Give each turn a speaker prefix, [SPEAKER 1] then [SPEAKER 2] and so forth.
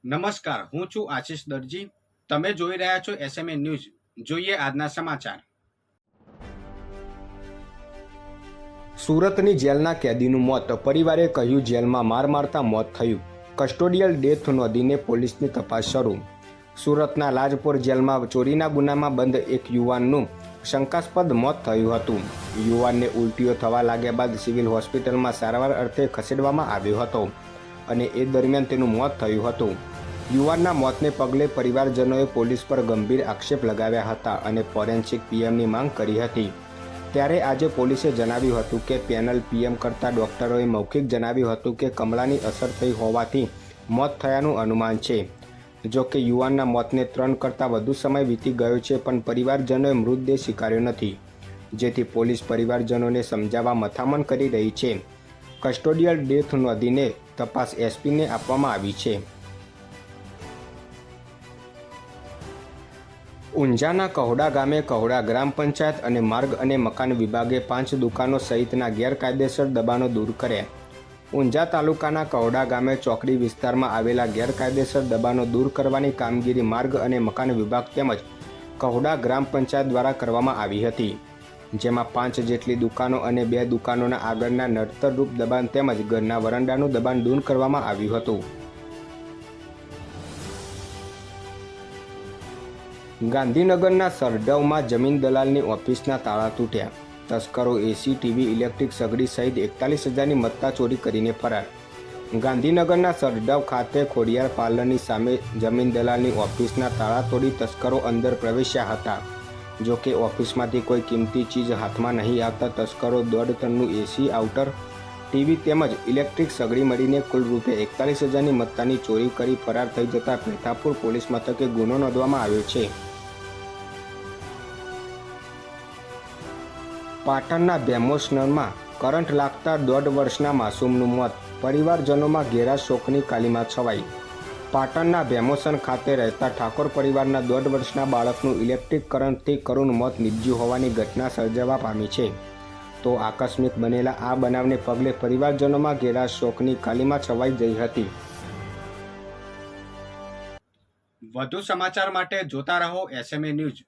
[SPEAKER 1] નમસ્કાર, હું છું આશિષ દરજી. તમે જોઈ રહ્યા છો એસએમએ ન્યૂઝ. જોઈએ આજના સમાચાર.
[SPEAKER 2] સુરતની જેલના કેદીનું મોત. પરિવારે કહ્યું જેલમાં માર મારતા મોત થયું. કસ્ટોડિયલ ડેથ નોંધીને પોલીસની તપાસ શરૂ. સુરતના લાજપોર જેલમાં ચોરીના ગુનામાં બંધ એક યુવાનનું શંકાસ્પદ મોત થયું હતું. યુવાનને ઉલટીઓ થવા લાગ્યા બાદ સિવિલ હોસ્પિટલમાં સારવાર અર્થે ખસેડવામાં આવ્યો હતો અને એ દરમિયાન તેનું મોત થયું હતું. યુવાનના મોતને પગલે પરિવારજનોએ પોલીસ પર ગંભીર આક્ષેપ લગાવ્યા હતા અને ફોરેન્સિક પીએમની માંગ કરી હતી. ત્યારે આજે પોલીસે જણાવ્યું હતું કે પેનલ પીએમ કરતા ડોક્ટરોએ મૌખિક જણાવ્યું હતું કે કમળાની અસર થઈ હોવાથી મોત થયાનું અનુમાન છે. જો કે યુવાનના મોતને 3 કરતાં વધુ સમય વીતી ગયો છે, પણ પરિવારજનોએ મૃતદેહ સ્વીકાર્યો નથી, જેથી પોલીસ પરિવારજનોને સમજાવવા મથામણ કરી રહી છે. કસ્ટોડિયલ ડેથ નોંધીને તપાસ એસપીને આપવામાં આવી છે. ઊંઝાના કહોડા ગામે કહોડા ગ્રામ પંચાયત અને માર્ગ અને મકાન વિભાગે 5 દુકાનો સહિતના ગેરકાયદેસર દબાણો દૂર કર્યા. ઊંઝા તાલુકાના કહોડા ગામે ચોકડી વિસ્તારમાં આવેલા ગેરકાયદેસર દબાણો દૂર કરવાની કામગીરી માર્ગ અને મકાન વિભાગ તેમજ કહોડા ગ્રામ પંચાયત દ્વારા કરવામાં આવી હતી, જેમાં 5 જેટલી દુકાનો અને 2 દુકાનોના આગળના નડતરરૂપ દબાણ તેમજ ઘરના વરંડાનું દબાણ દૂર કરવામાં આવ્યું હતું. ગાંધીનગરના સરડવમાં જમીન દલાલની ઓફિસના તાળા તૂટ્યા. તસ્કરો એસી, ટીવી, ઇલેક્ટ્રિક સગડી સહિત 41,000ની મત્તા ચોરી કરીને ફરાર. ગાંધીનગરના સરડવ ખાતે ખોડિયાર પાર્લરની સામે જમીન દલાલની ઓફિસના તાળા તોડી તસ્કરો અંદર પ્રવેશ્યા હતા. જો કે ઓફિસમાંથી કોઈ કિંમતી ચીજ હાથમાં નહીં આવતા તસ્કરો 1.5 ટનનું એસી, આઉટર, ટીવી તેમજ ઇલેક્ટ્રિક સગડી મળીને કુલ રૂપે 41,000ની મત્તાની ચોરી કરી ફરાર થઈ જતા પેથાપુર પોલીસ મથકે ગુનો નોંધવામાં આવ્યો છે. પાટણના બેમોસનમાં કરંટ લાગતા 1.5 વર્ષના માસૂમનું મોત. પરિવારજનોમાં ઘેરા શોકની કાલીમાં છવાઈ. પાટણના બેમોસન ખાતે રહેતા ઠાકોર પરિવારના 1.5 વર્ષના બાળકનું ઇલેક્ટ્રિક કરંટથી કરુણ મોત નીપજ્યું હોવાની ઘટના સર્જાવા પામી છે. તો આકસ્મિક બનેલા આ બનાવને પગલે પરિવારજનોમાં ઘેરા શોકની કાલીમાં છવાઈ ગઈ હતી.
[SPEAKER 1] વધુ સમાચાર માટે જોતા રહો એસએમએ ન્યૂઝ.